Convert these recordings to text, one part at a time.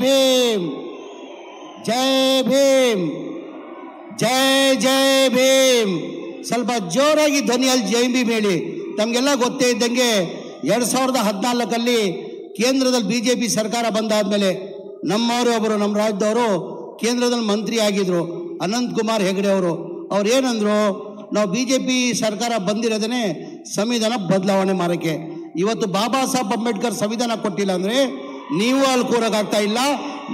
ಭೀಮ್, ಜೈ ಭೀಮ್, ಜೈ ಜೈ ಭೀಮ್. ಸ್ವಲ್ಪ ಜೋರಾಗಿ ಧ್ವನಿಯಲ್ಲಿ ಜೈ ಭೀಮ್ ಹೇಳಿ. ತಮಗೆಲ್ಲ ಗೊತ್ತೇ ಇದ್ದಂಗೆ 2014 ಕೇಂದ್ರದಲ್ಲಿ BJP ಸರ್ಕಾರ ಬಂದಾದ್ಮೇಲೆ ನಮ್ಮವರು ಒಬ್ಬರು ನಮ್ಮ ರಾಜ್ಯದವರು ಕೇಂದ್ರದಲ್ಲಿ ಮಂತ್ರಿ ಆಗಿದ್ರು, ಅನಂತ್ ಕುಮಾರ್ ಹೆಗಡೆ ಅವರು. ಅವ್ರು ಏನಂದ್ರು, ನಾವು BJP ಸರ್ಕಾರ ಬಂದಿರೋದೇ ಸಂವಿಧಾನ ಬದಲಾವಣೆ ಮಾಡೋಕ್ಕೆ. ಇವತ್ತು ಬಾಬಾ ಸಾಹೇಬ್ ಅಂಬೇಡ್ಕರ್ ಸಂವಿಧಾನ ಕೊಟ್ಟಿಲ್ಲ ಅಂದರೆ ನೀವು ಅಲ್ಲಿ ಕೂರೋಕ್ಕಾಗ್ತಾ ಇಲ್ಲ,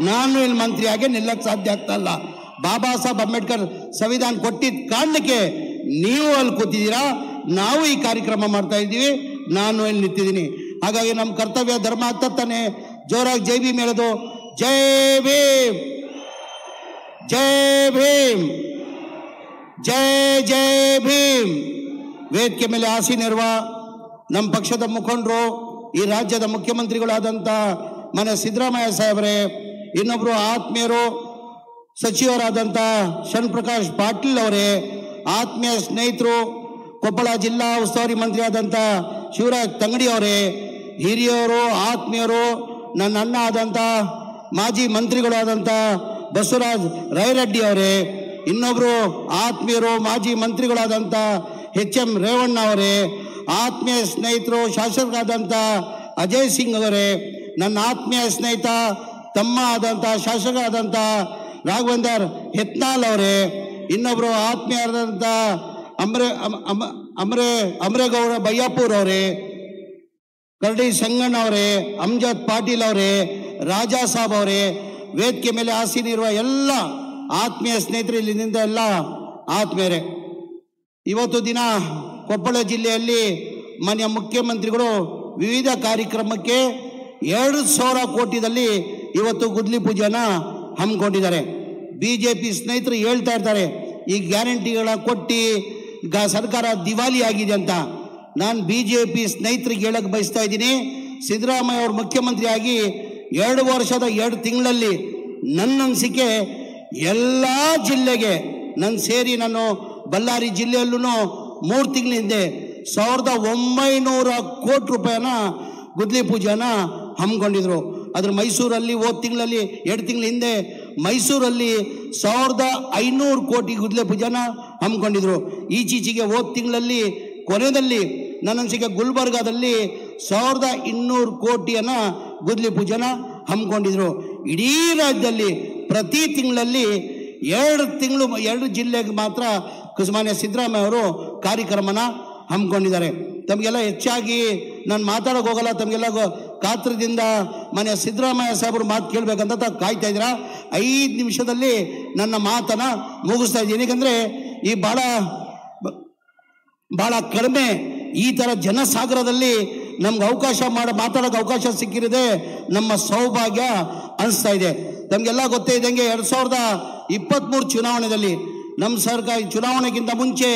ನಾನು ಇಲ್ಲಿ ಮಂತ್ರಿಯಾಗಿ ನಿಲ್ಲಕ್ಕೆ ಸಾಧ್ಯ ಆಗ್ತಾ ಇಲ್ಲ. ಬಾಬಾ ಸಾಹೇಬ್ ಅಂಬೇಡ್ಕರ್ ಸಂವಿಧಾನ ಕೊಟ್ಟಿದ್ದ ಕಾರಣಕ್ಕೆ ನೀವು ಅಲ್ಲಿ ಕೂತಿದ್ದೀರಾ, ನಾವು ಈ ಕಾರ್ಯಕ್ರಮ ಮಾಡ್ತಾ ಇದ್ದೀವಿ, ನಾನು ಇಲ್ಲಿ ನಿಂತಿದ್ದೀನಿ. ಹಾಗಾಗಿ ನಮ್ಮ ಕರ್ತವ್ಯ ಧರ್ಮ ಆಗ್ತಾ ತಾನೆ ಜೋರಾಗಿ ಜೈ ಭೀಮ್ ಹೇಳೋದು. ಜೈ ಭೀಮ್, ಜೈ ಭೀಮ್, ಜೈ ಜೈ ಭೀಮ್. ವೇದಿಕೆ ಮೇಲೆ ಆಸೀನರಿರುವ ನಮ್ಮ ಪಕ್ಷದ ಮುಖಂಡರು, ಈ ರಾಜ್ಯದ ಮುಖ್ಯಮಂತ್ರಿಗಳಾದಂಥ ಮನೆ ಸಿದ್ದರಾಮಯ್ಯ ಸಾಹೇಬ್ರೆ, ಇನ್ನೊಬ್ಬರು ಆತ್ಮೀಯರು ಸಚಿವರಾದಂಥ ಶರಣ್ ಪ್ರಕಾಶ್ ಪಾಟೀಲ್ ಅವರೇ, ಆತ್ಮೀಯ ಸ್ನೇಹಿತರು ಕೊಪ್ಪಳ ಜಿಲ್ಲಾ ಉಸ್ತುವಾರಿ ಮಂತ್ರಿ ಆದಂಥ ಶಿವರಾಜ್ ತಂಗಡಿ ಅವರೇ, ಹಿರಿಯರು ಆತ್ಮೀಯರು, ನನ್ನ ಅಣ್ಣ ಆದಂಥ ಮಾಜಿ ಮಂತ್ರಿಗಳಾದಂಥ ಬಸವರಾಜ್ ರಾಯರೆಡ್ಡಿ ಅವರೇ, ಇನ್ನೊಬ್ಬರು ಆತ್ಮೀಯರು ಮಾಜಿ ಮಂತ್ರಿಗಳಾದಂಥ HM ರೇವಣ್ಣ ಅವರೇ, ಆತ್ಮೀಯ ಸ್ನೇಹಿತರು ಶಾಸಕರಾದಂಥ ಅಜಯ್ ಸಿಂಗ್ ಅವರೇ, ನನ್ನ ಆತ್ಮೀಯ ಸ್ನೇಹಿತ ತಮ್ಮ ಆದಂಥ ಶಾಸಕರಾದಂಥ ರಾಘವೇಂದರ್ ಹೆತ್ನಾಲ್ ಅವರೇ, ಇನ್ನೊಬ್ಬರು ಆತ್ಮೀಯರಾದಂಥ ಅಮರೇಗೌಡ ಬಯ್ಯಾಪುರ್ ಅವರೇ, ಕರಡಿ ಸಂಗಣ್ಣ ಅವರೇ, ಅಮ್ಜದ್ ಪಾಟೀಲ್ ಅವರೇ, ರಾಜಾ ಸಾಬ್ ಅವರೇ, ವೇದಿಕೆ ಮೇಲೆ ಆಸೀನಿರುವ ಎಲ್ಲ ಆತ್ಮೀಯ ಸ್ನೇಹಿತರು, ಇಲ್ಲಿಂದ ಎಲ್ಲ ಆತ್ಮೀಯರೇ, ಇವತ್ತು ದಿನ ಕೊಪ್ಪಳ ಜಿಲ್ಲೆಯಲ್ಲಿ ಮಾನ್ಯ ಮುಖ್ಯಮಂತ್ರಿಗಳು ವಿವಿಧ ಕಾರ್ಯಕ್ರಮಕ್ಕೆ 2,000 ಕೋಟಿದಲ್ಲಿ ಇವತ್ತು ಗುದ್ಲಿ ಪೂಜೆನ ಹಮ್ಮಿಕೊಂಡಿದ್ದಾರೆ. BJP ಸ್ನೇಹಿತರು ಹೇಳ್ತಾ ಇರ್ತಾರೆ ಈ ಗ್ಯಾರಂಟಿಗಳ ಕೊಟ್ಟು ಸರ್ಕಾರ ದಿವಾಲಿ ಆಗಿದೆ ಅಂತ. ನಾನು BJP ಸ್ನೇಹಿತರಿಗೆ ಹೇಳಕ್ಕೆ ಬಯಸ್ತಾ ಇದ್ದೀನಿ, ಸಿದ್ದರಾಮಯ್ಯ ಅವರು ಮುಖ್ಯಮಂತ್ರಿಯಾಗಿ 2 ವರ್ಷದ 2 ತಿಂಗಳಲ್ಲಿ ನನ್ನ ಅನಿಸಿಕೆ ಎಲ್ಲ ಜಿಲ್ಲೆಗೆ ನಾನು ಸೇರಿ, ನಾನು ಬಳ್ಳಾರಿ ಜಿಲ್ಲೆಯಲ್ಲೂ 3 ತಿಂಗಳ ಹಿಂದೆ 1900 ಕೋಟಿ ರೂಪಾಯಿನ ಗುದ್ಲಿ ಪೂಜೆನ ಹಮ್ಮಿಕೊಂಡಿದ್ರು. ಅದ್ರ ಮೈಸೂರಲ್ಲಿ ಹೋದ ತಿಂಗಳಲ್ಲಿ 2 ತಿಂಗಳ ಹಿಂದೆ ಮೈಸೂರಲ್ಲಿ 1500 ಕೋಟಿ ಗುದ್ಲಿ ಪೂಜೆನ ಹಮ್ಮಿಕೊಂಡಿದ್ರು. ಈಚೀಚೆಗೆ ಹೋದ ತಿಂಗಳಲ್ಲಿ ಕೊನೆಯಲ್ಲಿ ನನ್ನ ಅನಿಸಿಕೆ ಗುಲ್ಬರ್ಗಾದಲ್ಲಿ 1200 ಕೋಟಿಯನ್ನ ಗುದ್ಲಿ ಪೂಜೆನ ಹಮ್ಮಿಕೊಂಡಿದ್ರು. ಇಡೀ ರಾಜ್ಯದಲ್ಲಿ ಪ್ರತಿ ತಿಂಗಳಲ್ಲಿ 2 ಜಿಲ್ಲೆಗೆ ಮಾತ್ರ ಮಾನ್ಯ ಸಿದ್ದರಾಮಯ್ಯ ಅವರು ಕಾರ್ಯಕ್ರಮನ ಹಮ್ಮಿಕೊಂಡಿದ್ದಾರೆ. ತಮಗೆಲ್ಲ ಹೆಚ್ಚಾಗಿ ನಾನು ಮಾತಾಡೋಕೆ ಹೋಗಲ್ಲ, ತಮಗೆಲ್ಲ ಕಾತ್ರದಿಂದ ಮಾನ್ಯ ಸಿದ್ದರಾಮಯ್ಯ ಸಾಹೇಬರು ಮಾತು ಕೇಳಬೇಕಂತ ಕಾಯ್ತಾ ಇದ್ದೀರಾ. 5 ನಿಮಿಷದಲ್ಲಿ ನನ್ನ ಮಾತನ್ನು ಮುಗಿಸ್ತಾ ಇದ್ದೀನಿ. ಯಾಕಂದರೆ ಈ ಭಾಳ ಕಡಿಮೆ ಈ ಥರ ಜನಸಾಗರದಲ್ಲಿ ನಮ್ಗೆ ಮಾತಾಡೋಕೆ ಅವಕಾಶ ಸಿಕ್ಕಿರೋದೇ ನಮ್ಮ ಸೌಭಾಗ್ಯ ಅನಿಸ್ತಾ ಇದೆ. ತಮಗೆಲ್ಲ ಗೊತ್ತೇ ಇದ್ದಂಗೆ 2023 ಚುನಾವಣೆಯಲ್ಲಿ ನಮ್ಮ ಸರ್ಕಾರ ಚುನಾವಣೆಗಿಂತ ಮುಂಚೆ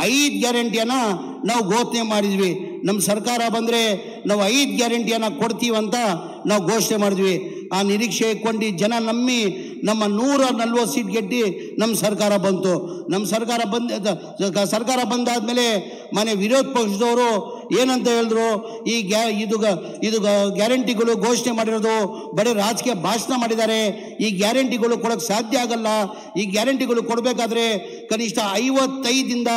5 ಗ್ಯಾರಂಟಿಯನ್ನು ನಾವು ಘೋಷಣೆ ಮಾಡಿದ್ವಿ. ನಮ್ಮ ಸರ್ಕಾರ ಬಂದರೆ ನಾವು 5 ಗ್ಯಾರಂಟಿಯನ್ನು ಕೊಡ್ತೀವಂತ ನಾವು ಘೋಷಣೆ ಮಾಡಿದ್ವಿ. ಆ ನಿರೀಕ್ಷೆ ಕೊಂಡು ಜನ ನಂಬಿ ನಮ್ಮ 140 ಸೀಟ್ ಗೆದ್ದು ನಮ್ಮ ಸರ್ಕಾರ ಬಂತು. ನಮ್ಮ ಸರ್ಕಾರ ಬಂದಾದ್ಮೇಲೆ ಮನೆ ವಿರೋಧ ಪಕ್ಷದವರು ಏನಂತ ಹೇಳಿದ್ರು, ಇದು ಗ್ಯಾರಂಟಿಗಳು ಘೋಷಣೆ ಮಾಡಿರೋದು ಬರೀ ರಾಜಕೀಯ ಭಾಷಣ ಮಾಡಿದ್ದಾರೆ, ಈ ಗ್ಯಾರಂಟಿಗಳು ಕೊಡೋಕ್ಕೆ ಸಾಧ್ಯ ಆಗಲ್ಲ, ಈ ಗ್ಯಾರಂಟಿಗಳು ಕೊಡಬೇಕಾದ್ರೆ ಕನಿಷ್ಠ 55ರಿಂದ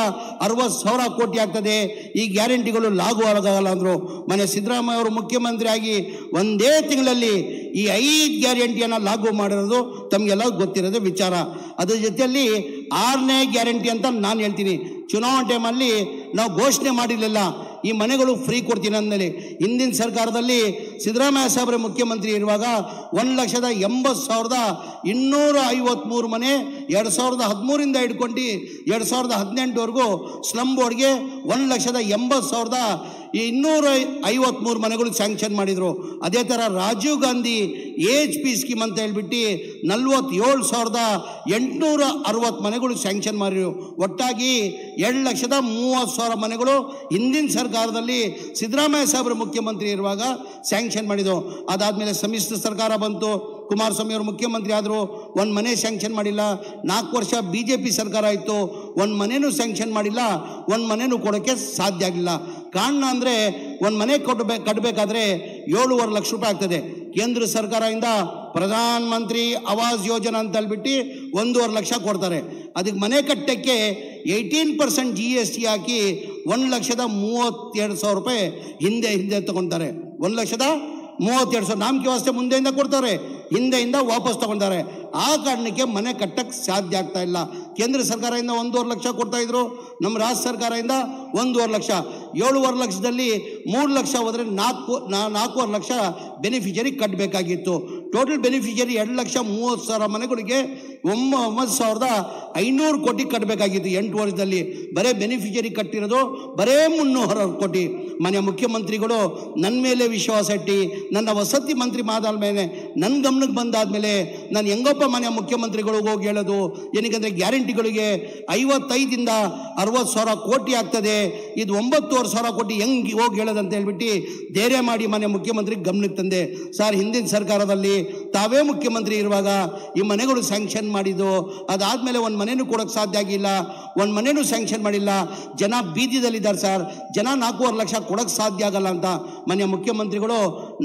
60 ಸಾವಿರ ಕೋಟಿ ಆಗ್ತದೆ, ಈ ಗ್ಯಾರಂಟಿಗಳು ಲಾಗು ಆಗಲ್ಲ ಅಂದರು. ಮನೆ ಸಿದ್ದರಾಮಯ್ಯ ಅವರು ಮುಖ್ಯಮಂತ್ರಿ ಆಗಿ 1 ತಿಂಗಳಲ್ಲಿ ಈ 5 ಗ್ಯಾರಂಟಿಯನ್ನು ಲಾಗು ಮಾಡಿರೋದು ತಮಗೆಲ್ಲ ಗೊತ್ತಿರೋದು ವಿಚಾರ. ಅದ್ರ ಜೊತೆಯಲ್ಲಿ 6ನೇ ಗ್ಯಾರಂಟಿ ಅಂತ ನಾನು ಹೇಳ್ತೀನಿ. ಚುನಾವಣೆ ಟೈಮಲ್ಲಿ ನಾವು ಘೋಷಣೆ ಮಾಡಿರಲಿಲ್ಲ ಈ ಮನೆಗಳು ಫ್ರೀ ಕೊಡ್ತೀನಿ ಅಂದಮೇಲೆ. ಹಿಂದಿನ ಸರ್ಕಾರದಲ್ಲಿ ಸಿದ್ದರಾಮಯ್ಯ ಸಾಹೇಬ್ರೆ ಮುಖ್ಯಮಂತ್ರಿ ಇರುವಾಗ 1,80,253 ಮನೆ 2013ರಿಂದ ಹಿಡ್ಕೊಂಡು 2018ವರೆಗೂ ಸ್ಲಮ್ ಬೋರ್ಡ್ಗೆ 1,80,253 ಮನೆಗಳು ಸ್ಯಾಂಕ್ಷನ್ ಮಾಡಿದರು. ಅದೇ ಥರ ರಾಜೀವ್ ಗಾಂಧಿ HP ಸ್ಕೀಮ್ ಅಂತ ಹೇಳ್ಬಿಟ್ಟು 47,860 ಮನೆಗಳು ಸ್ಯಾಂಕ್ಷನ್ ಮಾಡಿದರು. ಒಟ್ಟಾಗಿ 2,30,000 ಮನೆಗಳು ಹಿಂದಿನ ಸರ್ಕಾರದಲ್ಲಿ ಸಿದ್ದರಾಮಯ್ಯ ಸಾಹೇಬ್ರ ಮುಖ್ಯಮಂತ್ರಿ ಇರುವಾಗ ಸ್ಯಾಂಕ್ಷನ್ ಮಾಡಿದವು. ಅದಾದಮೇಲೆ ಸಮ್ಮಿಶ್ರ ಸರ್ಕಾರ ಬಂತು, ಕುಮಾರಸ್ವಾಮಿ ಅವರು ಮುಖ್ಯಮಂತ್ರಿ ಆದರು, 1 ಮನೆ ಸ್ಯಾಂಕ್ಷನ್ ಮಾಡಿಲ್ಲ. 4 ವರ್ಷ BJP ಸರ್ಕಾರ ಇತ್ತು, 1 ಮನೆಯೂ ಸ್ಯಾಂಕ್ಷನ್ ಮಾಡಿಲ್ಲ, 1 ಮನೆಯೂ ಕೊಡೋಕ್ಕೆ ಸಾಧ್ಯ ಆಗಿಲ್ಲ. ಕಾರಣ ಅಂದರೆ 1 ಮನೆ ಕಟ್ಟಬೇಕಾದ್ರೆ 7,500,000 ರೂಪಾಯಿ ಆಗ್ತದೆ. ಕೇಂದ್ರ ಸರ್ಕಾರದಿಂದ ಪ್ರಧಾನ ಮಂತ್ರಿ ಆವಾಸ್ ಯೋಜನಾ ಅಂತ ಹೇಳ್ಬಿಟ್ಟು 1.5 ಲಕ್ಷ ಕೊಡ್ತಾರೆ. ಅದಕ್ಕೆ ಮನೆ ಕಟ್ಟಕ್ಕೆ 18% GST ಹಾಕಿ 1,32,000 ರೂಪಾಯಿ ಹಿಂದೆ ತಗೊತಾರೆ. 1,32,000 ನಾಮಕೆ ವಾಸ್ತೆ ಮುಂದೆಯಿಂದ ಕೊಡ್ತಾರೆ, ಹಿಂದೆಯಿಂದ ವಾಪಸ್ ತಗೊಳ್ತಾರೆ. ಆ ಕಾರಣಕ್ಕೆ ಮನೆ ಕಟ್ಟಕ್ಕೆ ಸಾಧ್ಯ ಆಗ್ತಾ ಇಲ್ಲ. ಕೇಂದ್ರ ಸರ್ಕಾರದಿಂದ 1.5 ಲಕ್ಷ ಕೊಡ್ತಾ ಇದ್ರು, ನಮ್ಮ ರಾಜ್ಯ ಸರ್ಕಾರದಿಂದ 1.5 ಲಕ್ಷ. 7.5 ಲಕ್ಷದಲ್ಲಿ 3 ಲಕ್ಷ ಹೋದರೆ 4.5 ಲಕ್ಷ ಬೆನಿಫಿಷರಿ ಕಟ್ಟಬೇಕಾಗಿತ್ತು. ಟೋಟಲ್ ಬೆನಿಫಿಷರಿ 2,30,000 ಮನೆಗಳಿಗೆ 9,500 ಕೋಟಿ ಕಟ್ಟಬೇಕಾಗಿತ್ತು 8 ವರ್ಷದಲ್ಲಿ. ಬರೇ ಬೆನಿಫಿಷರಿ ಕಟ್ಟಿರೋದು ಬರೇ 300 ಕೋಟಿ. ಮನೆ ಮುಖ್ಯಮಂತ್ರಿಗಳು ನನ್ನ ಮೇಲೆ ವಿಶ್ವಾಸ ಇಟ್ಟು ನನ್ನ ವಸತಿ ಮಂತ್ರಿ ಮಾದಾದ ಮೇಲೆ ನನ್ನ ಗಮನಕ್ಕೆ ಬಂದಾದ್ಮೇಲೆ ನಾನು ಹೆಂಗಪ್ಪ ಮನೆ ಮುಖ್ಯಮಂತ್ರಿಗಳಿಗೆ ಹೋಗಿ ಹೇಳೋದು, ಏನಕ್ಕೆ ಗ್ಯಾರಂಟಿಗಳಿಗೆ 55ರಿಂದ 60,000 ಕೋಟಿ ಆಗ್ತದೆ, ಇದು 9,500 ಕೋಟಿ ಹೆಂಗೆ ಹೋಗಿ ಹೇಳೋದಂತ ಹೇಳ್ಬಿಟ್ಟು ಧೈರ್ಯ ಮಾಡಿ ಮನೆ ಮುಖ್ಯಮಂತ್ರಿ ಗಮನಕ್ಕೆ ತಂದೆ. ಸರ್, ಹಿಂದಿನ ಸರ್ಕಾರದಲ್ಲಿ ತಾವೇ ಮುಖ್ಯಮಂತ್ರಿ ಇರುವಾಗ ಈ ಮನೆಗಳು ಸ್ಯಾಂಕ್ಷನ್ ಮಾಡಿದ್ದು, ಅದಾದಮೇಲೆ ಒಂದು ಮನೆಯೂ ಕೊಡೋಕ್ಕೆ ಸಾಧ್ಯ ಆಗಿಲ್ಲ, ಒಂದು ಮನೆಯೂ ಸ್ಯಾಂಕ್ಷನ್ ಮಾಡಿಲ್ಲ. ಜನ ಬೀದಿದಲ್ಲಿದ್ದಾರೆ ಸರ್, ಜನ 4.5 ಲಕ್ಷ ಕೊಡೋಕ್ಕೆ ಸಾಧ್ಯ ಆಗಲ್ಲ ಅಂತ ಮನೆ ಮುಖ್ಯಮಂತ್ರಿಗಳು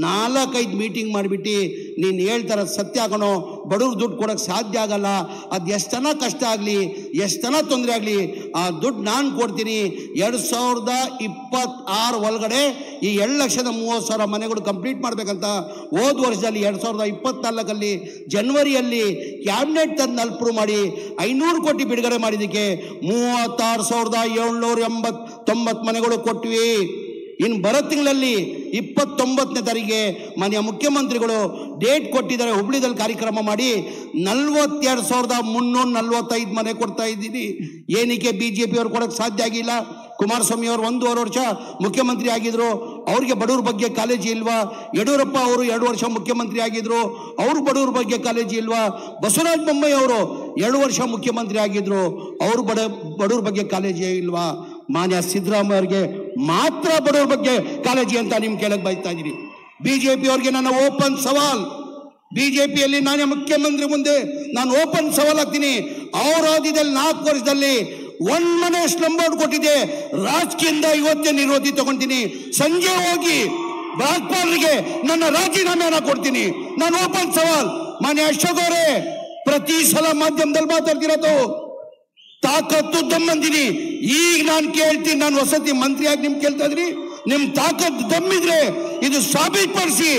4-5 ಮೀಟಿಂಗ್ ಮಾಡಿಬಿಟ್ಟು ನೀನು ಹೇಳ್ತಾರ ಸತ್ಯ ಆಗೋಣ, ಬಡವ್ರಿಗೆ ದುಡ್ಡು ಕೊಡೋಕ್ಕೆ ಸಾಧ್ಯ ಆಗಲ್ಲ, ಅದು ಎಷ್ಟನ ಕಷ್ಟ ಆಗಲಿ ಎಷ್ಟನ ತೊಂದರೆ ಆಗಲಿ ಆ ದುಡ್ಡು ನಾನು ಕೊಡ್ತೀನಿ. 2026 ಒಳಗಡೆ ಈ 2,30,000 ಮನೆಗಳು ಕಂಪ್ಲೀಟ್ ಮಾಡಬೇಕಂತ ಹೋದ ವರ್ಷದಲ್ಲಿ 2024 ಜನವರಿಯಲ್ಲಿ ಕ್ಯಾಬಿನೆಟ್ ತಂದು ಅಪ್ರೂವ್ ಮಾಡಿ 500 ಕೋಟಿ ಬಿಡುಗಡೆ ಮಾಡಿದ್ದಕ್ಕೆ 36,789 ಮನೆಗಳು ಕೊಟ್ವಿ. ಇನ್ನು ಬರೋ ತಿಂಗಳಲ್ಲಿ 29ನೇ ತಾರೀಕಿಗೆ ಮನೆಯ ಮುಖ್ಯಮಂತ್ರಿಗಳು ಡೇಟ್ ಕೊಟ್ಟಿದ್ದಾರೆ. ಹುಬ್ಳಿದಲ್ಲಿ ಕಾರ್ಯಕ್ರಮ ಮಾಡಿ 42,345 ಮನೆ ಕೊಡ್ತಾ ಇದ್ದೀನಿ. ಏನಕ್ಕೆ BJP ಅವ್ರು ಕೊಡೋಕ್ಕೆ ಸಾಧ್ಯ ಆಗಿಲ್ಲ? ಕುಮಾರಸ್ವಾಮಿ ಅವರು 1.5 ವರ್ಷ ಮುಖ್ಯಮಂತ್ರಿ ಆಗಿದ್ರು, ಅವ್ರಿಗೆ ಬಡವ್ರ ಬಗ್ಗೆ ಕಾಳಜಿ ಇಲ್ವಾ? ಯಡಿಯೂರಪ್ಪ ಅವರು 2 ವರ್ಷ ಮುಖ್ಯಮಂತ್ರಿ ಆಗಿದ್ರು, ಅವ್ರು ಬಡವ್ರ ಬಗ್ಗೆ ಕಾಳಜಿ ಇಲ್ವಾ? ಬಸವರಾಜ ಬೊಮ್ಮಾಯಿ ಅವರು 2 ವರ್ಷ ಮುಖ್ಯಮಂತ್ರಿ ಆಗಿದ್ರು, ಅವರು ಬಡವ್ರ ಬಗ್ಗೆ ಕಾಳಜಿ ಇಲ್ವಾ? ಮಾನ್ಯ ಸಿದ್ದರಾಮಯ್ಯ ಅವ್ರಿಗೆ ಮಾತ್ರ ಬಡವ್ರ ಬಗ್ಗೆ ಕಾಳಜಿ ಅಂತ ನಿಮ್ಗೆ ಕೇಳಕ್ ಬಯಸ್ತಾ ಇದ್ದೀನಿ. BJP ಅವ್ರಿಗೆ ನನ್ನ ಓಪನ್ ಸವಾಲ್, BJPಯಲ್ಲಿ ನಾನೇ ಮುಖ್ಯಮಂತ್ರಿ ಮುಂದೆ ನಾನು ಓಪನ್ ಸವಾಲ್ ಆಗ್ತೀನಿ. ಅವ್ರ ಅವಧಿಯಲ್ಲಿ 4 ವರ್ಷದಲ್ಲಿ 1 ಮನೆ ಸ್ಲಮ್ ಬೋರ್ಡ್ ಕೊಟ್ಟಿದೆ, ರಾಜಕೀಯದಿಂದ ಇವತ್ತೇ ನಿರೋಧಿ ತಗೊಂತೀನಿ. ಸಂಜೆ ಹೋಗಿ ರಾಜ್ಪಾಲರಿಗೆ ನನ್ನ ರಾಜೀನಾಮೆನ ಕೊಡ್ತೀನಿ. ನಾನು ಓಪನ್ ಸವಾಲ್. ಮಾನ್ಯ ಅಶೋಕ್ ಅವರೇ, ಪ್ರತಿ ಸಲ ಮಾಧ್ಯಮದಲ್ಲಿ ಮಾತಾಡ್ತಿರೋದು ತಾಕತ್ತು ದಮ್ಮಂದಿನಿ. ಈಗ ನಾನು ಕೇಳ್ತೀನಿ, ನಾನು ವಸತಿ ಮಂತ್ರಿಯಾಗಿ ನಿಮ್ಗೆ ಕೇಳ್ತಾ ಇದ್ರಿ, ನಿಮ್ ತಾಕತ್ತು ದಮ್ಮಿದ್ರೆ ಇದು ಸಾಬೀತುಪಡಿಸಿ.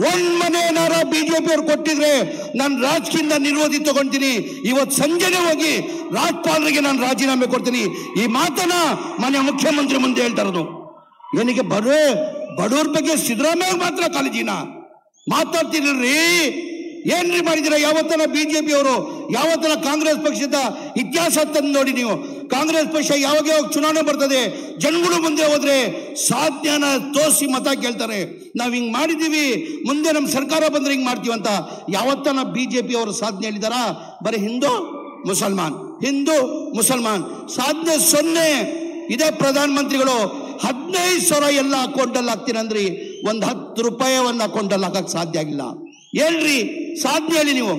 1 ಮನೆ ಏನಾರ BJP ಅವ್ರು ಕೊಟ್ಟಿದ್ರೆ ನಾನು ರಾಜಕೀಯದಿಂದ ನಿರೋಧಿ ತಗೊಂತೀನಿ. ಇವತ್ತು ಸಂಜೆನೆ ಹೋಗಿ ರಾಜ್ಪಾಲರಿಗೆ ನಾನು ರಾಜೀನಾಮೆ ಕೊಡ್ತೀನಿ. ಈ ಮಾತನ್ನ ಮನೆ ಮುಖ್ಯಮಂತ್ರಿ ಮುಂದೆ ಹೇಳ್ತಾ ಇರೋದು. ಏನಕ್ಕೆ ಬಡವ್ರ ಬಗ್ಗೆ ಸಿದ್ದರಾಮಯ್ಯ ಮಾತ್ರ ಕಾಳಜಿನ ಮಾತಾಡ್ತಿರ್ರಿ? ಏನ್ರಿ ಮಾಡಿದಿರ? ಯಾವತ್ತನ BJP ಅವರು ಯಾವತ್ತನ ಕಾಂಗ್ರೆಸ್ ಪಕ್ಷದ ಇತಿಹಾಸ ತಂದು ನೋಡಿ ನೀವು. ಕಾಂಗ್ರೆಸ್ ಪಕ್ಷ ಯಾವಾಗ ಚುನಾವಣೆ ಬರ್ತದೆ, ಜನಗಳು ಮುಂದೆ ಹೋದ್ರೆ ಸಾಧ್ಯನ ತೋರಿಸಿ ಮತ ಕೇಳ್ತಾರೆ. ನಾವ್ ಹಿಂಗ್ ಮಾಡಿದೀವಿ, ಮುಂದೆ ನಮ್ಮ ಸರ್ಕಾರ ಬಂದ್ರೆ ಹಿಂಗ್ ಮಾಡ್ತೀವಿ ಅಂತ ಯಾವತ್ತನ BJP ಅವರು ಸಾಧನೆ ಹೇಳಿದಾರ? ಬರೀ ಹಿಂದೂ ಮುಸಲ್ಮಾನ್ ಸಾಧನೆ 0. ಇದೇ ಪ್ರಧಾನ ಮಂತ್ರಿಗಳು 15,000 ಎಲ್ಲ ಅಕೌಂಟಲ್ಲಿ ಹಾಕ್ತೀನಂದ್ರಿ, ಒಂದು 10 ರೂಪಾಯಿ ಒಂದು ಅಕೌಂಟಲ್ಲಿ ಹಾಕಕ್ಕೆ ಸಾಧ್ಯ ಆಗಿಲ್ಲ. ಹೇಳ್ರಿ ಸಾಧ್ಯ ಹೇಳಿ ನೀವು.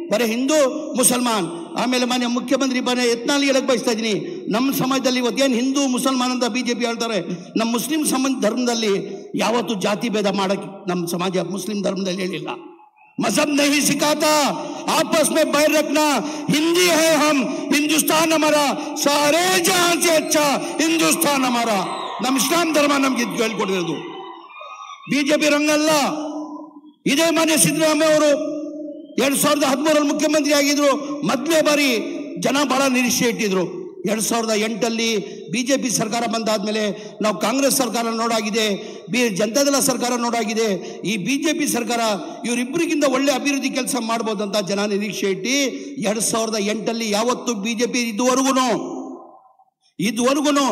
ಬರೀ ಹಿಂದೂ ಮುಸಲ್ಮಾನ್. ಆಮೇಲೆ ಮಾನ್ಯ ಮುಖ್ಯಮಂತ್ರಿ ಯತ್ನಾಳ್ ಹೇಳಕ್ ಬಯಸ್ತಾ ಇದ್ದೀನಿ, ನಮ್ಮ ಸಮಾಜದಲ್ಲಿ ಇವತ್ತೇನು ಹಿಂದೂ ಮುಸಲ್ಮಾನ್ ಅಂತ BJP ಹೇಳ್ತಾರೆ, ನಮ್ಮ ಮುಸ್ಲಿಂ ಧರ್ಮದಲ್ಲಿ ಯಾವತ್ತು ಜಾತಿ ಭೇದ ಮಾಡಕ್ಕೆ ನಮ್ಮ ಸಮಾಜ ಮುಸ್ಲಿಂ ಧರ್ಮದಲ್ಲಿ ಹೇಳಿಲ್ಲ. मजहब नहीं सिखाता आपस में बैर रखना. हिंदी है हम, हिंदुस्तान हमारा, सारे जहां से अच्छा हिंदुस्तान हमारा. ನಮ್ಮ ಇಸ್ಲಾಂ ಧರ್ಮ ನಮ್ಗೆ ಹೇಳ್ಕೊಟ್ಟಿರೋದು. BJP ರಂಗಲ್ಲ. ಇದೇ ಮಾನ್ಯ ಸಿದ್ದರಾಮಯ್ಯ ಅವರು 2013 ಮುಖ್ಯಮಂತ್ರಿ ಆಗಿದ್ರು. ಮೊದಲೇ ಬಾರಿ ಜನ ಬಹಳ ನಿರೀಕ್ಷೆ ಇಟ್ಟಿದ್ರು. 2008 BJP ಸರ್ಕಾರ ಬಂದಾದ್ಮೇಲೆ ನಾವು ಕಾಂಗ್ರೆಸ್ ಸರ್ಕಾರ ನೋಡಾಗಿದೆ, ಜನತಾದಳ ಸರ್ಕಾರ ನೋಡಾಗಿದೆ. ಈ BJP ಸರ್ಕಾರ ಇವರಿಬ್ಬರಿಗಿಂತ ಒಳ್ಳೆ ಅಭಿವೃದ್ಧಿ ಕೆಲಸ ಮಾಡ್ಬೋದು ಅಂತ ಜನ ನಿರೀಕ್ಷೆ ಇಟ್ಟು 2008 ಯಾವತ್ತು BJP ಇದುವರೆಗೂ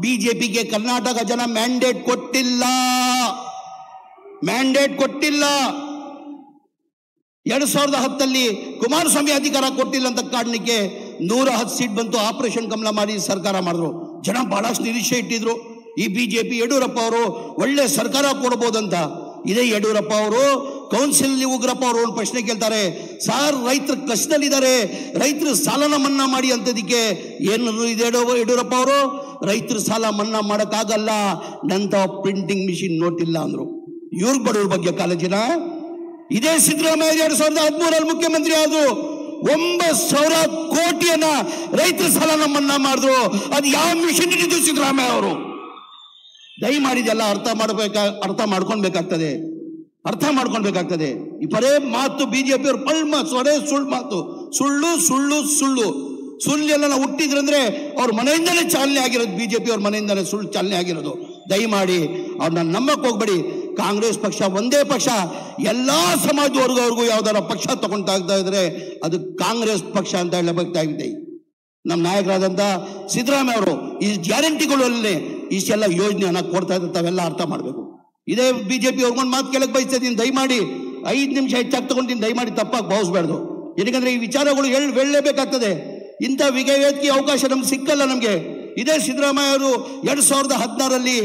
BJPಗೆ ಕರ್ನಾಟಕ ಜನ ಮ್ಯಾಂಡೇಟ್ ಕೊಟ್ಟಿಲ್ಲ. 2010 ಕುಮಾರಸ್ವಾಮಿ ಅಧಿಕಾರ ಕೊಟ್ಟಿಲ್ಲ ಅಂತ ಕಾರಣಕ್ಕೆ 110 ಸೀಟ್ ಬಂತು. ಆಪರೇಷನ್ ಕಮಲ ಮಾಡಿ ಸರ್ಕಾರ ಮಾಡಿದ್ರು. ಜನ ಬಹಳಷ್ಟು ನಿರೀಕ್ಷೆ ಇಟ್ಟಿದ್ರು. ಈ BJP ಯಡಿಯೂರಪ್ಪ ಅವರು ಒಳ್ಳೆ ಸರ್ಕಾರ ಕೊಡಬಹುದಂತ. ಇದೇ ಯಡಿಯೂರಪ್ಪ ಅವರು ಕೌನ್ಸಿಲ್ ಉಗ್ರಪ್ಪ ಅವರು ಒಂದು ಪ್ರಶ್ನೆ ಕೇಳ್ತಾರೆ, ಸಾರ್ ರೈತರು ಕಷ್ಟದಲ್ಲಿದ್ದಾರೆ, ರೈತರು ಸಾಲನ ಮನ್ನಾ ಮಾಡಿ ಅಂತದಕ್ಕೆ ಏನು ಇದೆ ಯಡಿಯೂರಪ್ಪ ಅವರು? ರೈತರು ಸಾಲ ಮನ್ನಾ ಮಾಡೋಕ್ಕಾಗಲ್ಲ, ನಂತ ಪ್ರಿಂಟಿಂಗ್ ಮಿಷಿನ್ ನೋಟಿಲ್ಲ ಅಂದ್ರು. ಇವ್ರ ಬಡವ್ರ ಬಗ್ಗೆ ಕಾಳಜಿನ ಇದೇ ಸಿದ್ದರಾಮಯ್ಯ 2013 ಮುಖ್ಯಮಂತ್ರಿ ಆದ್ರು 9,000 ಕೋಟಿಯನ್ನ ರೈತರ ಸಾಲನ ಮನ್ನಾ ಮಾಡಿದ್ರು. ಅದು ಯಾವ ಮಿಷನ್ ಇದ್ದು ಸಿದ್ದರಾಮಯ್ಯ ಅವರು? ದಯಮಾಡಿದೆಲ್ಲ ಅರ್ಥ ಮಾಡ್ಕೊಳ್ಬೇಕಾಗ್ತದೆ. ಈ ಬರೇ ಮಾತು ಬಿಜೆಪಿ ಅವ್ರು ಸುಳ್ಳು ಮಾತು, ಸುಳ್ಳೆಲ್ಲ ನಾವು ಹುಟ್ಟಿದ್ರಂದ್ರೆ ಅವ್ರ ಮನೆಯಿಂದಲೇ ಚಾಲನೆ ಆಗಿರೋದು. ಬಿಜೆಪಿ ಅವ್ರ ಮನೆಯಿಂದಲೇ ಸುಳ್ಳು ಚಾಲನೆ ಆಗಿರೋದು. ದಯಮಾಡಿ ಅವ್ರನ್ನ ನಂಬಕ್ ಹೋಗ್ಬೇಡಿ. ಕಾಂಗ್ರೆಸ್ ಪಕ್ಷ ಒಂದೇ ಪಕ್ಷ. ಎಲ್ಲಾ ಸಮಾಜದ ವರ್ಗವ್ರಿಗೂ ಯಾವ್ದಾರ ಪಕ್ಷ ತಗೊಂಡಾಗ್ತಾ ಇದ್ರೆ ಅದು ಕಾಂಗ್ರೆಸ್ ಪಕ್ಷ ಅಂತ ಹೇಳಬೇಕಾಗಿದೆ. ನಮ್ಮ ನಾಯಕರಾದಂಥ ಸಿದ್ದರಾಮಯ್ಯ ಅವರು ಈ ಗ್ಯಾರಂಟಿಗಳಲ್ಲಿ ಇಷ್ಟೆಲ್ಲ ಯೋಜನೆಯನ್ನ ಕೊಡ್ತಾ ಇದ್ದಾರೆ. ತಾವೆಲ್ಲ ಅರ್ಥ ಮಾಡಬೇಕು. ಇದೇ ಬಿಜೆಪಿ ಅವ್ರಿಗೊಂದು ಮಾತು ಕೇಳಕ್ ಬಯಸ್ತಾ ಇದ್ದೀನಿ. ದಯಮಾಡಿ 5 ನಿಮಿಷ ಹೆಚ್ಚಾಗಿ ತಗೊಂಡಿದ್ದೀನಿ. ದಯಮಾಡಿ ತಪ್ಪಾಗಿ ಭಾವಿಸ್ಬಾರ್ದು. ಯಾಕಂದ್ರೆ ಈ ವಿಚಾರಗಳು ಹೇಳಲೇಬೇಕಾಗ್ತದೆ. ಇಂಥ ವೇದಿಕೆ ಅವಕಾಶ ನಮ್ಗೆ ಸಿಕ್ಕಲ್ಲ. ನಮಗೆ ಇದೇ ಸಿದ್ದರಾಮಯ್ಯ ಅವರು 2016ರಲ್ಲಿ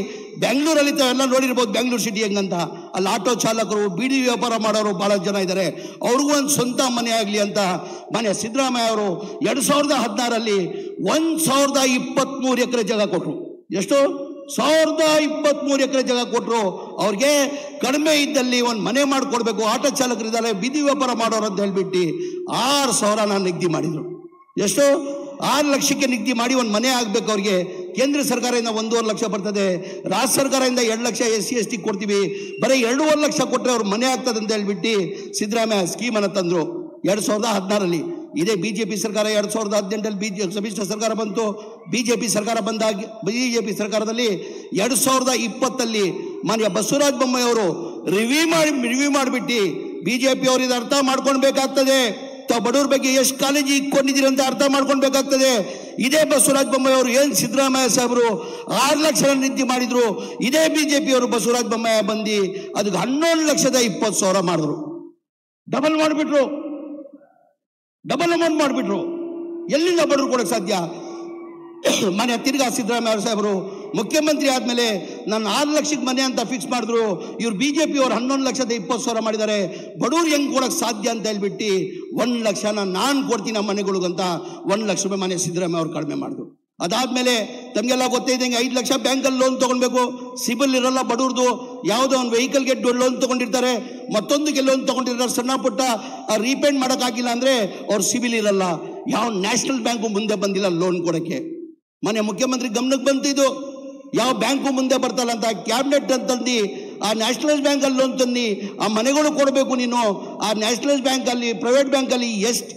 ಬೆಂಗಳೂರಲ್ಲಿ ತಾವೆಲ್ಲ ನೋಡಿರ್ಬೋದು. ಬೆಂಗಳೂರು ಸಿಟಿ ಹೆಂಗಂತ ಅಲ್ಲಿ ಆಟೋ ಚಾಲಕರು, ಬೀಡಿ ವ್ಯಾಪಾರ ಮಾಡೋರು ಬಹಳ ಜನ ಇದ್ದಾರೆ. ಅವ್ರಿಗೂ ಒಂದು ಸ್ವಂತ ಮನೆ ಆಗಲಿ ಅಂತ ಮನೆ ಸಿದ್ದರಾಮಯ್ಯ ಅವರು 2016ರಲ್ಲಿ 1023 ಎಕರೆ ಜಾಗ ಕೊಟ್ಟರು. ಎಷ್ಟು? 1023 ಎಕರೆ ಜಾಗ ಕೊಟ್ಟರು. ಅವ್ರಿಗೆ ಕಡಿಮೆ ಇದ್ದಲ್ಲಿ ಒಂದು ಮನೆ ಮಾಡಿಕೊಡ್ಬೇಕು. ಆಟೋ ಚಾಲಕರಿದ್ದಾರೆ, ಬೀದಿ ವ್ಯಾಪಾರ ಮಾಡೋರು ಅಂತ ಹೇಳ್ಬಿಟ್ಟು 6,000 ನಿಗದಿ ಮಾಡಿದ್ರು. ಎಷ್ಟು? 6 ಲಕ್ಷಕ್ಕೆ ನಿಗದಿ ಮಾಡಿ ಒಂದು ಮನೆ ಆಗ್ಬೇಕು ಅವ್ರಿಗೆ. ಕೇಂದ್ರ ಸರ್ಕಾರದಿಂದ 1.5 ಲಕ್ಷ ಬರ್ತದೆ. ರಾಜ್ಯ ಸರ್ಕಾರದಿಂದ 2 ಲಕ್ಷ SC/ST ಕೊಡ್ತೀವಿ. ಬರೀ 2.5 ಲಕ್ಷ ಕೊಟ್ಟರೆ ಅವ್ರ ಮನೆ ಆಗ್ತದೆ ಅಂತ ಹೇಳ್ಬಿಟ್ಟು ಸಿದ್ದರಾಮಯ್ಯ ಸ್ಕೀಮನ್ನು ತಂದರು 2016ರಲ್ಲಿ. ಇದೇ ಬಿಜೆಪಿ ಸರ್ಕಾರ 2018ರಲ್ಲಿ ಸಮ್ಮಿಶ್ರ ಸರ್ಕಾರ ಬಂತು. ಬಿಜೆಪಿ ಸರ್ಕಾರದಲ್ಲಿ 2020ರಲ್ಲಿ ಮಾನ್ಯ ಬಸವರಾಜ ಬೊಮ್ಮಾಯಿ ಅವರು ರಿವ್ಯೂ ಮಾಡಿಬಿಟ್ಟು ಬಿಜೆಪಿ ಅವರು ಇದು ಅರ್ಥ ಮಾಡ್ಕೊಳ್ಬೇಕಾಗ್ತದೆ. ತಾವು ಬಡವ್ರ ಬಗ್ಗೆ ಎಷ್ಟು ಕಾಳಜಿ ಇಟ್ಕೊಂಡಿದ್ದೀರಿ ಅಂತ ಅರ್ಥ ಮಾಡ್ಕೊಳ್ಬೇಕಾಗ್ತದೆ. ಇದೇ ಬಸವರಾಜ ಬೊಮ್ಮಾಯಿ ಅವರು ಏನು ಸಿದ್ದರಾಮಯ್ಯ ಸಾಹೇಬರು 6 ಲಕ್ಷ ನಿಗದಿ ಮಾಡಿದ್ರು. ಇದೇ ಬಿಜೆಪಿ ಅವರು ಬಸವರಾಜ ಬೊಮ್ಮಾಯಿ ಬಂದು ಅದಕ್ಕೆ 11,20,000 ಮಾಡಿದ್ರು. ಡಬಲ್ ಅಮೌಂಟ್ ಮಾಡಿಬಿಟ್ರು. ಎಲ್ಲಿಂದ ಬಡವ್ರು ಕೊಡಕ್ಕೆ ಸಾಧ್ಯ? ಮನೆ ತಿರ್ಗಾ ಸಿದ್ದರಾಮಯ್ಯ ಸಾಹೇಬರು ಮುಖ್ಯಮಂತ್ರಿ ಆದಮೇಲೆ ನಾನು 6 ಲಕ್ಷಕ್ಕೆ ಮನೆ ಅಂತ ಫಿಕ್ಸ್ ಮಾಡಿದ್ರು. ಇವ್ರು ಬಿಜೆಪಿ ಅವರು 11,20,000 ಮಾಡಿದ್ದಾರೆ. ಬಡವ್ರು ಹೆಂಗೆ ಕೊಡಕ್ಕೆ ಸಾಧ್ಯ ಅಂತ ಹೇಳ್ಬಿಟ್ಟು 1 ಲಕ್ಷನ ನಾನು ಕೊಡ್ತೀನಿ ನಮ್ಮ ಮನೆಗಳಿಗಂತ 1 ಲಕ್ಷ ರೂಪಾಯಿ ಮನೆ ಸಿದ್ದರಾಮಯ್ಯ ಅವ್ರು ಕಡಿಮೆ ಮಾಡಿದ್ರು. ಅದಾದಮೇಲೆ ತಮಗೆಲ್ಲ ಗೊತ್ತೇ ಇದ್ದಂಗೆ 5 ಲಕ್ಷ ಬ್ಯಾಂಕಲ್ಲಿ ಲೋನ್ ತೊಗೊಳ್ಬೇಕು. ಸಿಬಿಲ್ ಇರಲ್ಲ ಬಡವ್ರದು. ಯಾವುದೋ ಒಂದು ವೆಹಿಕಲ್ಗೆ ಲೋನ್ ತೊಗೊಂಡಿರ್ತಾರೆ, ಮತ್ತೊಂದಕ್ಕೆ ಲೋನ್ ತೊಗೊಂಡಿರ್ತಾರೆ. ಸಣ್ಣ ಪುಟ್ಟ ರೀಪೇಂಟ್ ಮಾಡೋಕ್ಕಾಗಿಲ್ಲ ಅಂದರೆ ಅವ್ರ ಸಿಬಿಲ್ ಇರಲ್ಲ. ಯಾವ ನ್ಯಾಷನಲ್ ಬ್ಯಾಂಕು ಮುಂದೆ ಬಂದಿಲ್ಲ ಲೋನ್ ಕೊಡೋಕ್ಕೆ. ಮನೆ ಮುಖ್ಯಮಂತ್ರಿ ಗಮನಕ್ಕೆ ಬಂತು ಇದು. ಯಾವ ಬ್ಯಾಂಕು ಮುಂದೆ ಬರ್ತಲ್ಲ ಅಂತ ಕ್ಯಾಬಿನೆಟ್ ಅಂತಂದು ಆ ನ್ಯಾಷನಲೈಸ್ ಬ್ಯಾಂಕಲ್ಲಿ ಲೋನ್ ತಂದು ಆ ಮನೆಗಳು ಕೊಡಬೇಕು. ನೀನು ಆ ನ್ಯಾಷನಲೈಸ್ ಬ್ಯಾಂಕಲ್ಲಿ, ಪ್ರೈವೇಟ್ ಬ್ಯಾಂಕಲ್ಲಿ ಎಷ್ಟು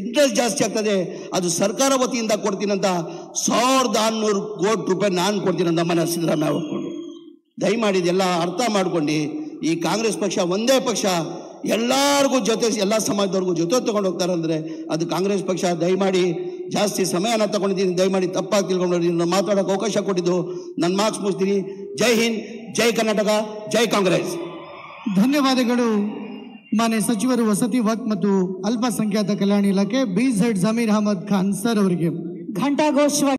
ಇಂಟ್ರೆಸ್ಟ್ ಜಾಸ್ತಿ ಆಗ್ತದೆ ಅದು ಸರ್ಕಾರ ವತಿಯಿಂದ ಕೊಡ್ತೀನಂತ 1,600 ಕೋಟಿ ರೂಪಾಯಿ ನಾನು ಕೊಡ್ತೀನಂತ ಮನೆ ಸಿದ್ದರಾಮಯ್ಯ ಹೊತ್ಕೊಂಡು. ದಯಮಾಡಿದೆಲ್ಲ ಅರ್ಥ ಮಾಡ್ಕೊಂಡು ಈ ಕಾಂಗ್ರೆಸ್ ಪಕ್ಷ ಒಂದೇ ಪಕ್ಷ. ಎಲ್ಲರಿಗೂ ಜೊತೆ, ಎಲ್ಲ ಸಮಾಜದವ್ರಿಗೂ ಜೊತೆ ತೊಗೊಂಡು ಹೋಗ್ತಾರೆ ಅಂದರೆ ಅದು ಕಾಂಗ್ರೆಸ್ ಪಕ್ಷ. ದಯಮಾಡಿ ಜಾಸ್ತಿ ಸಮಯನ ತಗೊಂಡಿದ್ದೀನಿ. ದಯಮಾಡಿ ತಪ್ಪಾಗಿ ತಿಳ್ಕೊಂಡು ಮಾತಾಡೋಕೆ ಅವಕಾಶ ಕೊಟ್ಟಿದ್ದು ನನ್ನ ಮಾರ್ಕ್ಸ್ ಮುಗಿಸ್ತೀನಿ. ಜೈ ಹಿಂದ್, ಜೈ ಕರ್ನಾಟಕ, ಜೈ ಕಾಂಗ್ರೆಸ್. ಧನ್ಯವಾದಗಳು ಮಾನ್ಯ ಸಚಿವರು ವಸತಿ ವಕ್ಫ್ ಮತ್ತು ಅಲ್ಪಸಂಖ್ಯಾತ ಕಲ್ಯಾಣ ಇಲಾಖೆ BZ ಜಮೀರ್ ಅಹಮದ್ ಖಾನ್ ಸರ್ ಅವರಿಗೆ. ಘಂಟಾಘೋಷವಾಗಿ